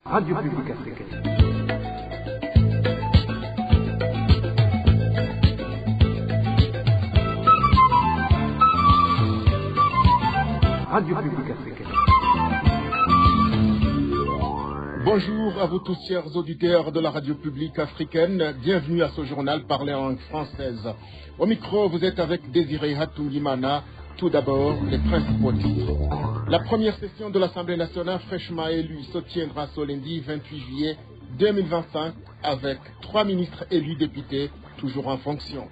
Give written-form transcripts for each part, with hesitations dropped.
Radio Publique Africaine. Radio Publique Africaine. Bonjour à vous tous, chers auditeurs de la Radio Publique Africaine. Bienvenue à ce journal parlé en langue française. Au micro, vous êtes avec Désiré Hatungimana. Tout d'abord, les principaux titres. La première session de l'Assemblée nationale fraîchement élue se tiendra ce lundi 28 juillet 2025 avec 3 ministres élus députés toujours en fonction.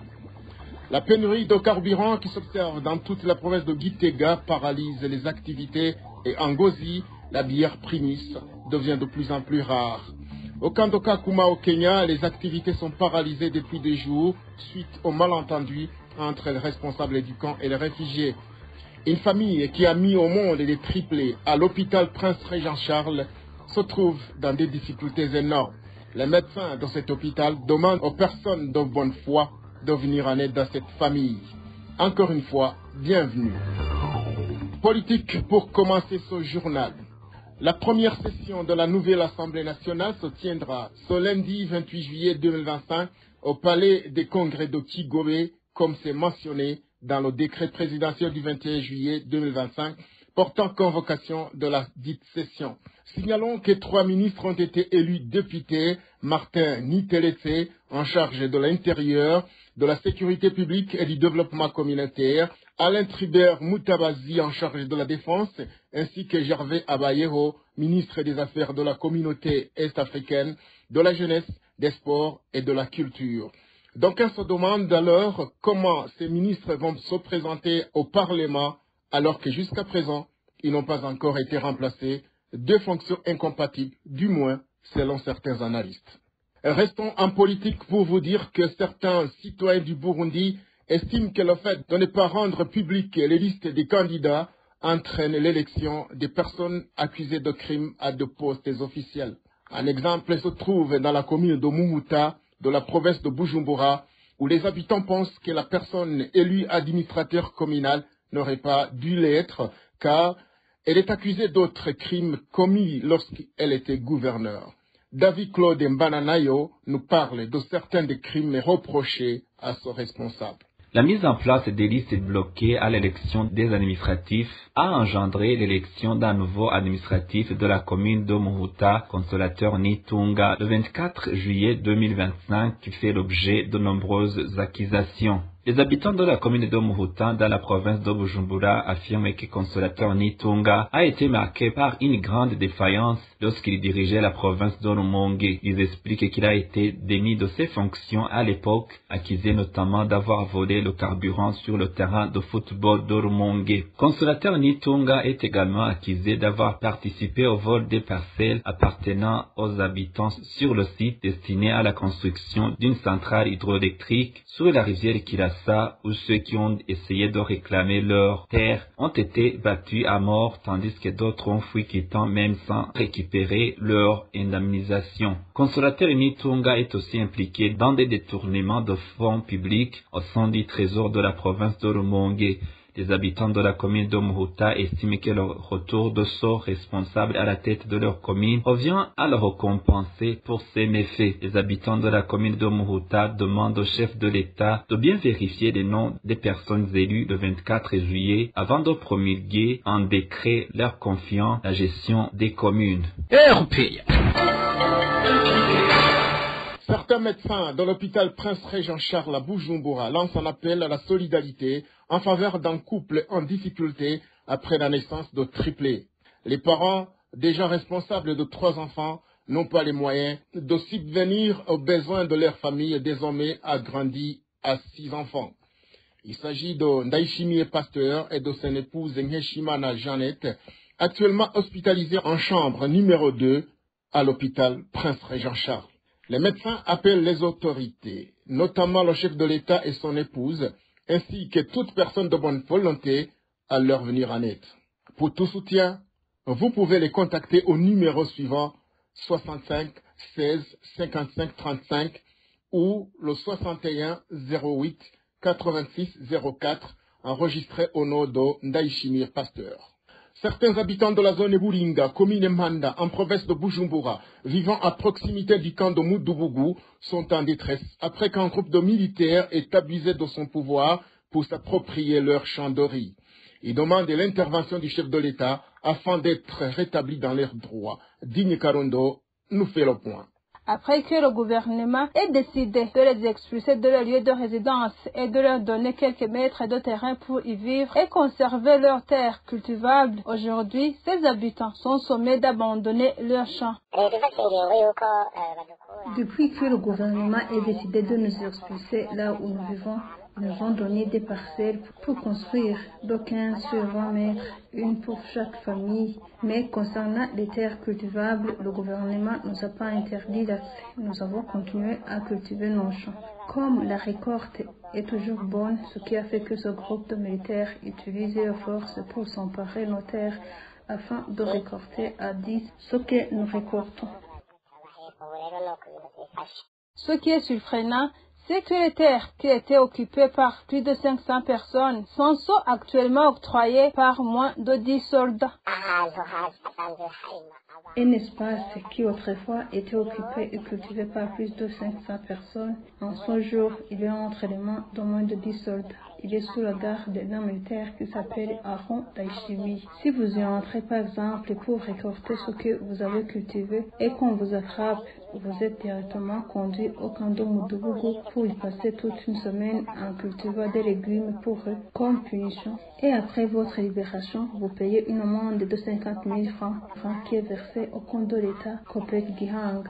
La pénurie de carburant qui s'observe dans toute la province de Gitega paralyse les activités et en Gozi, la bière Primus devient de plus en plus rare. Au Kandoka Kuma au Kenya, les activités sont paralysées depuis des jours suite au malentendu entre les responsables du camp et les réfugiés. Une famille qui a mis au monde des triplés à l'hôpital Prince Régent Charles se trouve dans des difficultés énormes. Les médecins de cet hôpital demandent aux personnes de bonne foi de venir en aide à cette famille. Encore une fois, bienvenue. Politique pour commencer ce journal. La première session de la nouvelle Assemblée nationale se tiendra ce lundi 28 juillet 2025 au Palais des Congrès de Kigobe, comme c'est mentionné dans le décret présidentiel du 21 juillet 2025 portant convocation de la dite session. Signalons que 3 ministres ont été élus députés: Martin Niteletse, en charge de l'intérieur, de la sécurité publique et du développement communautaire, Alain Tribert Moutabazi, en charge de la défense, ainsi que Gervais Abayeho, ministre des Affaires de la communauté est-africaine, de la jeunesse, des sports et de la culture. Donc on se demande alors comment ces ministres vont se présenter au Parlement alors que jusqu'à présent, ils n'ont pas encore été remplacés, 2 fonctions incompatibles, du moins selon certains analystes. Restons en politique pour vous dire que certains citoyens du Burundi estiment que le fait de ne pas rendre publiques les listes des candidats entraîne l'élection des personnes accusées de crimes à de postes officiels. Un exemple se trouve dans la commune de Muhuta, de la province de Bujumbura, où les habitants pensent que la personne élue administrateur communal n'aurait pas dû l'être, car elle est accusée d'autres crimes commis lorsqu'elle était gouverneur. David Claude Mbananayo nous parle de certains des crimes reprochés à ce responsable. La mise en place des listes bloquées à l'élection des administratifs a engendré l'élection d'un nouveau administratif de la commune de Muhuta, consolateur Nitunga, le 24 juillet 2025, qui fait l'objet de nombreuses accusations. Les habitants de la commune de Muhuta, dans la province de Bujumbura, affirment que consolateur Nitunga a été marqué par une grande défaillance lorsqu'il dirigeait la province de Rumonge. Ils expliquent qu'il a été démis de ses fonctions à l'époque, accusé notamment d'avoir volé le carburant sur le terrain de football de Rumonge. Consolateur Nitunga est également accusé d'avoir participé au vol des parcelles appartenant aux habitants sur le site destiné à la construction d'une centrale hydroélectrique sur la rivière Kirassa, où ceux qui ont essayé de réclamer leur terre ont été battus à mort, tandis que d'autres ont fui quittant même sans récupérer leur indemnisation. Consolateur Nitunga est aussi impliqué dans des détournements de fonds publics au sein du trésor de la province de Rumonge. Les habitants de la commune de Muhuta estiment que le retour de ce responsable à la tête de leur commune revient à le récompenser pour ses méfaits. Les habitants de la commune de Muhuta demandent au chef de l'État de bien vérifier les noms des personnes élues le 24 juillet avant de promulguer un décret leur confiant la gestion des communes. Certains médecins de l'hôpital Prince Régent Charles à Bujumbura lancent un appel à la solidarité en faveur d'un couple en difficulté après la naissance de triplés. Les parents, déjà responsables de 3 enfants, n'ont pas les moyens de subvenir aux besoins de leur famille désormais agrandie à 6 enfants. Il s'agit de Ndaishimie Pasteur et de son épouse Nheshimana Jeannette, actuellement hospitalisés en chambre numéro 2 à l'hôpital Prince Régent Charles. Les médecins appellent les autorités, notamment le chef de l'État et son épouse, ainsi que toute personne de bonne volonté, à leur venir en aide. Pour tout soutien, vous pouvez les contacter au numéro suivant 65 16 55 35 ou le 61 08 86 04 enregistré au nom de Ndaishimie Pasteur. Certains habitants de la zone Eburinga, commune Manda, en province de Bujumbura, vivant à proximité du camp de Moudoubou, sont en détresse après qu'un groupe de militaires ait abusé de son pouvoir pour s'approprier leur champ de riz. Ils demandent l'intervention du chef de l'État afin d'être rétablis dans leurs droits. Digne Karondo nous fait le point. Après que le gouvernement ait décidé de les expulser de leur lieu de résidence et de leur donner quelques mètres de terrain pour y vivre et conserver leurs terres cultivables, aujourd'hui, ces habitants sont sommés d'abandonner leurs champs. Depuis que le gouvernement ait décidé de nous expulser là où nous vivons, ils nous ont donné des parcelles pour construire, d'aucuns sur 20 mètres, une pour chaque famille. Mais concernant les terres cultivables, le gouvernement ne nous a pas interdit d'accès. Nous avons continué à cultiver nos champs. Comme la récolte est toujours bonne, ce qui a fait que ce groupe de militaires utilise leurs forces pour s'emparer de nos terres afin de récolter à 10 ce que nous récoltons. Ce qui est surprenant, c'est que les terres qui étaient occupées par plus de 500 personnes sont actuellement octroyées par moins de 10 soldats. Un espace qui autrefois était occupé et cultivé par plus de 500 personnes, en ce jour, il est entre les mains de moins de 10 soldats. Il est sous la garde d'un militaire qui s'appelle Aaron Daishimi. Si vous y entrez par exemple pour récolter ce que vous avez cultivé et qu'on vous attrape, vous êtes directement conduit au camp de Moudoubou pour y passer toute une semaine en cultivant des légumes pour eux comme punition. Et après votre libération, vous payez une amende de 50 000 francs qui est versée au compte de l'État Kopek Gihang.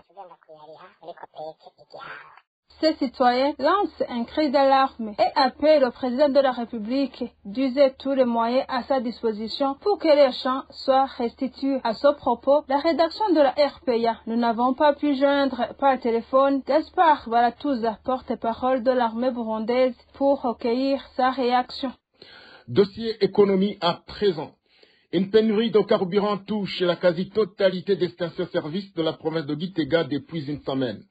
Ces citoyens lancent un cri d'alarme et appellent au président de la République d'user tous les moyens à sa disposition pour que les champs soient restitués. À ce propos, la rédaction de la RPA, nous n'avons pas pu joindre par téléphone Gaspard Baratouza, porte-parole de l'armée burundaise, pour recueillir sa réaction. Dossier économie à présent. Une pénurie de carburant touche la quasi-totalité des stations-service de la province de Gitega depuis une semaine.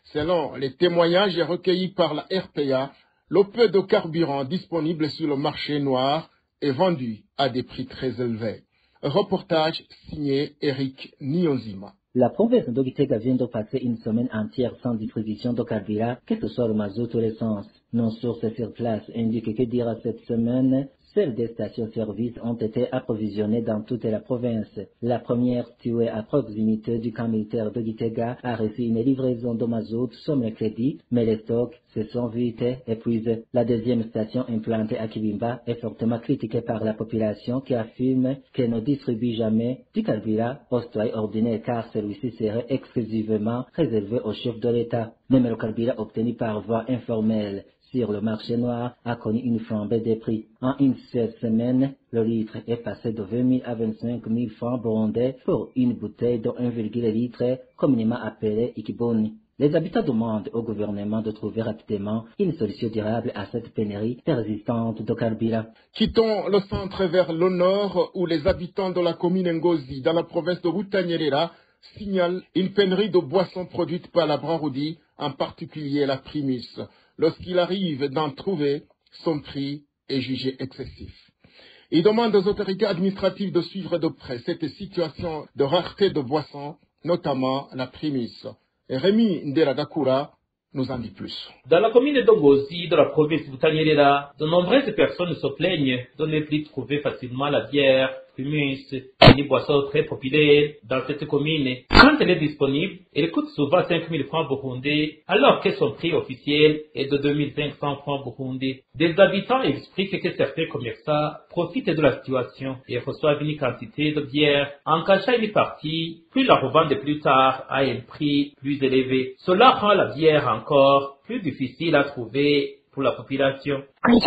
Selon les témoignages recueillis par la RPA, le peu de carburant disponible sur le marché noir est vendu à des prix très élevés. Reportage signé Eric Nyonzima. La province de Gitega vient de passer une semaine entière sans distribution de carburant, que ce soit le mazout ou l'essence. Nos sources sur place indiquent que durant cette semaine, seules des stations-service ont été approvisionnées dans toute la province. La première, située à proximité du camp militaire de Gitega, a reçu une livraison de mazout ce mercredi, mais les stocks se sont vite épuisés. La deuxième station implantée à Kibimba est fortement critiquée par la population qui affirme qu'elle ne distribue jamais du carburant au citoyen ordinaire car celui-ci serait exclusivement réservé au chef de l'État. Même le carburant obtenu par voie informelle sur le marché noir a connu une flambée des prix. En une seule semaine, le litre est passé de 20 000 à 25 000 francs burundais pour une bouteille de 1,1 litre, communément appelée Ikiboni. Les habitants demandent au gouvernement de trouver rapidement une solution durable à cette pénurie persistante de carburant. Quittons le centre vers le nord où les habitants de la commune Ngozi, dans la province de Butanyerera, signalent une pénurie de boissons produites par la Branroudi, en particulier la Primus. Lorsqu'il arrive d'en trouver, son prix est jugé excessif. Il demande aux autorités administratives de suivre de près cette situation de rareté de boissons, notamment la Primus. Et Rémi Nderagakura nous en dit plus. Dans la commune d'Ongozi, de la province de Butanyerera, de nombreuses personnes se plaignent de ne plus trouver facilement la bière, Primus, une boisson très populaire dans cette commune. Quand elle est disponible, elle coûte souvent 5 000 francs burundais, alors que son prix officiel est de 2 500 francs burundais. Des habitants expliquent que certains commerçants profitent de la situation et reçoivent une quantité de bière en cachant une partie, puis la revendent plus tard à un prix plus élevé. Cela rend la bière encore plus difficile à trouver pour la population. Le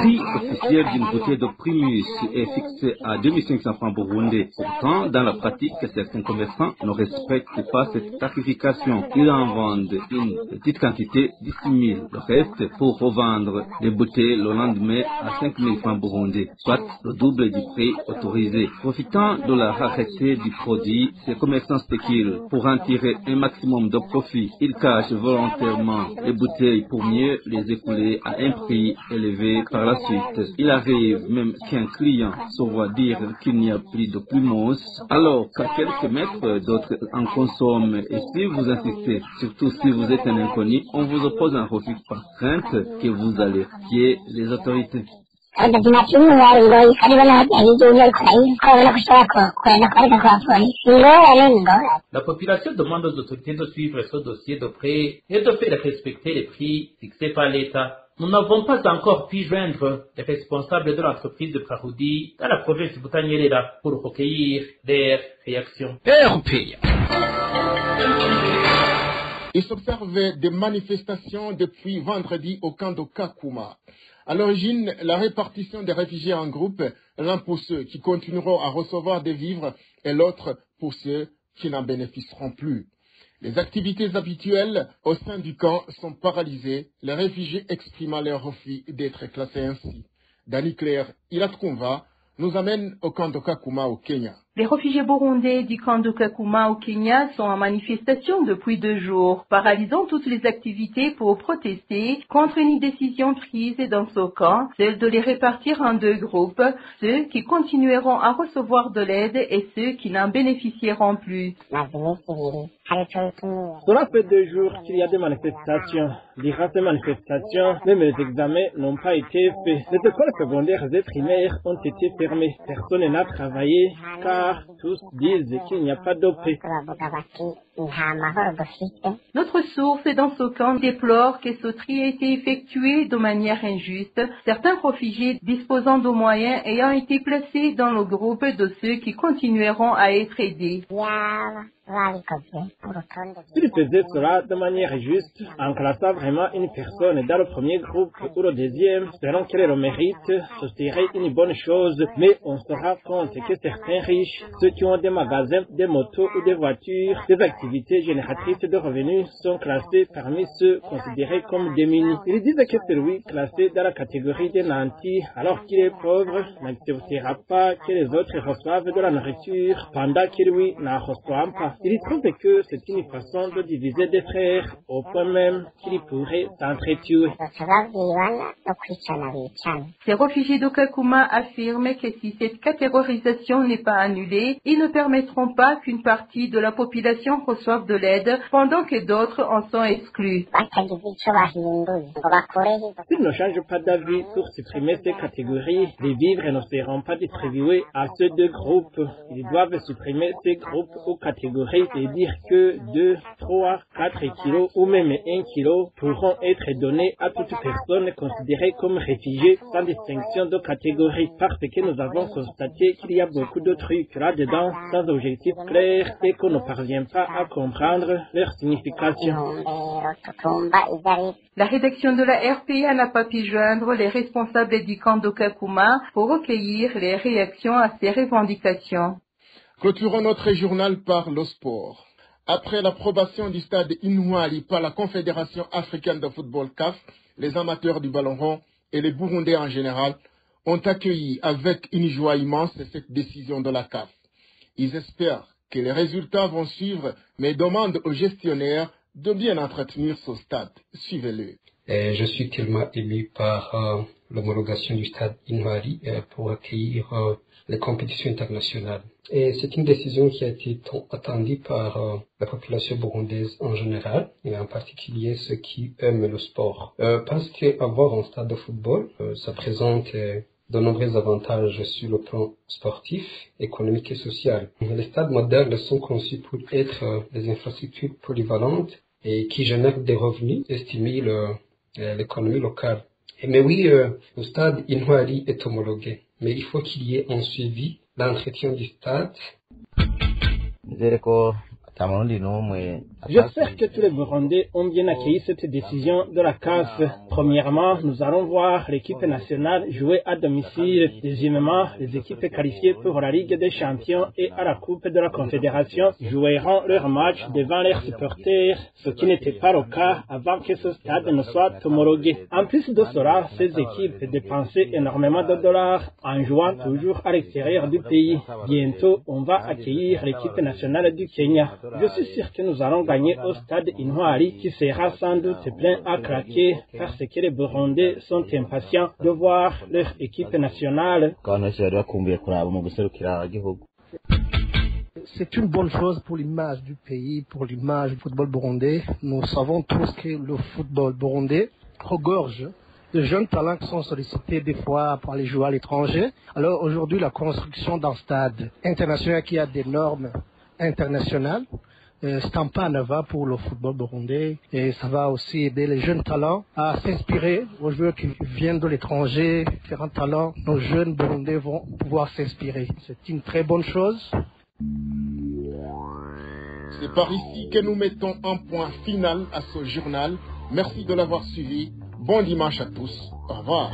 prix officiel d'une bouteille de Primus est fixé à 2500 francs burundais. Pourtant, dans la pratique, certains commerçants ne respectent pas cette tarification. Ils en vendent une petite quantité, 10 000. Le reste pour revendre les bouteilles le lendemain à 5 000 francs burundais, soit le double du prix autorisé. Profitant de la rareté du produit, ces commerçants spéculent pour en tirer un maximum de profit. Ils cachent volontairement les bouteilles pour mieux les écouler à un prix élevé par la suite. Il arrive même qu'un client se voit dire qu'il n'y a plus de plumos, alors qu'à quelques mètres d'autres en consomment. Et si vous insistez, surtout si vous êtes un inconnu, on vous oppose un refus par crainte que vous allez fier les autorités. La population demande aux autorités de suivre ce dossier de près et de faire respecter les prix fixés par l'État. Nous n'avons pas encore pu joindre les responsables de l'entreprise de Prahoudi dans la province de Butanyerera pour recueillir their réactions. Il s'observe des manifestations depuis vendredi au camp de Kakuma. À l'origine, la répartition des réfugiés en groupe, l'un pour ceux qui continueront à recevoir des vivres et l'autre pour ceux qui n'en bénéficieront plus. Les activités habituelles au sein du camp sont paralysées, les réfugiés exprimant leur refus d'être classés ainsi. Dani Claire Ilatkumva nous amène au camp de Kakuma au Kenya. Les réfugiés burundais du camp de Kakuma au Kenya sont en manifestation depuis 2 jours, paralysant toutes les activités pour protester contre une décision prise dans ce camp, celle de les répartir en 2 groupes, ceux qui continueront à recevoir de l'aide et ceux qui n'en bénéficieront plus. Cela fait 2 jours qu'il y a des manifestations. Durant ces manifestations, même les examens n'ont pas été faits. Les écoles secondaires et primaires ont été fermées. Personne n'a travaillé car tous disent qu'il n'y a pas d'eau. Notre source dans ce camp déplore que ce tri a été effectué de manière injuste. Certains réfugiés disposant de moyens ayant été placés dans le groupe de ceux qui continueront à être aidés. S'ils faisaient cela de manière juste, en classant vraiment une personne dans le premier groupe ou le deuxième, selon qu'elle le mérite, ce serait une bonne chose. Mais on se rend compte que certains riches, ceux qui ont des magasins, des motos ou des voitures, des activités génératrices de revenus, sont classés parmi ceux considérés comme démunis. Ils disent que celui classé dans la catégorie des nantis, alors qu'il est pauvre, n'acceptera pas que les autres reçoivent de la nourriture, pendant que lui n'en reçoit pas. Il trouve que c'est une façon de diviser des frères, au point même qu'ils pourraient s'entretuer. Ces réfugiés de Kakuma affirment que si cette catégorisation n'est pas annulée, ils ne permettront pas qu'une partie de la population reçoive de l'aide, pendant que d'autres en sont exclus. S'ils ne changent pas d'avis pour supprimer ces catégories, les vivres ne seront pas distribués à ces 2 groupes. Ils doivent supprimer ces groupes ou catégories et dire que 2, 3, 4 kilos ou même 1 kilo pourront être donnés à toute personne considérée comme réfugiée sans distinction de catégorie, parce que nous avons constaté qu'il y a beaucoup de trucs là-dedans sans objectif clair et qu'on ne parvient pas à comprendre leur signification. La rédaction de la RPA n'a pas pu joindre les responsables du camp de Kakuma pour recueillir les réactions à ces revendications. Clôturons notre journal par le sport. Après l'approbation du stade Inouali par la Confédération africaine de football CAF, les amateurs du ballon rond et les Burundais en général ont accueilli avec une joie immense cette décision de la CAF. Ils espèrent que les résultats vont suivre, mais demandent aux gestionnaires de bien entretenir ce stade. Suivez-le. Je suis tellement ému par l'homologation du stade Inouali pour accueillir les compétitions internationales. Et c'est une décision qui a été attendue par la population burundaise en général, et en particulier ceux qui aiment le sport. Parce qu'avoir un stade de football, ça présente de nombreux avantages sur le plan sportif, économique et social. Les stades modernes sont conçus pour être des infrastructures polyvalentes et qui génèrent des revenus et stimulent l'économie locale. Mais oui, le stade Inouali est homologué, mais il faut qu'il y ait un suivi d'entretien du stade. J'espère que tous les Burundais ont bien accueilli cette décision de la CAF. Premièrement, nous allons voir l'équipe nationale jouer à domicile. Deuxièmement, les équipes qualifiées pour la Ligue des Champions et à la Coupe de la Confédération joueront leur match devant leurs supporters, ce qui n'était pas le cas avant que ce stade ne soit homologué. En plus de cela, ces équipes dépensaient énormément de dollars en jouant toujours à l'extérieur du pays. Bientôt, on va accueillir l'équipe nationale du Kenya. Je suis sûr que nous allons accompagner au stade Intwari qui sera sans doute plein à craquer parce que les Burundais sont impatients de voir leur équipe nationale. C'est une bonne chose pour l'image du pays, pour l'image du football burundais. Nous savons tous que le football burundais regorge de jeunes talents qui sont sollicités des fois pour aller jouer à l'étranger. Alors aujourd'hui, la construction d'un stade international qui a des normes internationales, c'est un pas en avant pour le football burundais et ça va aussi aider les jeunes talents à s'inspirer aux joueurs qui viennent de l'étranger, différents talents. Nos jeunes burundais vont pouvoir s'inspirer. C'est une très bonne chose. C'est par ici que nous mettons un point final à ce journal. Merci de l'avoir suivi. Bon dimanche à tous. Au revoir.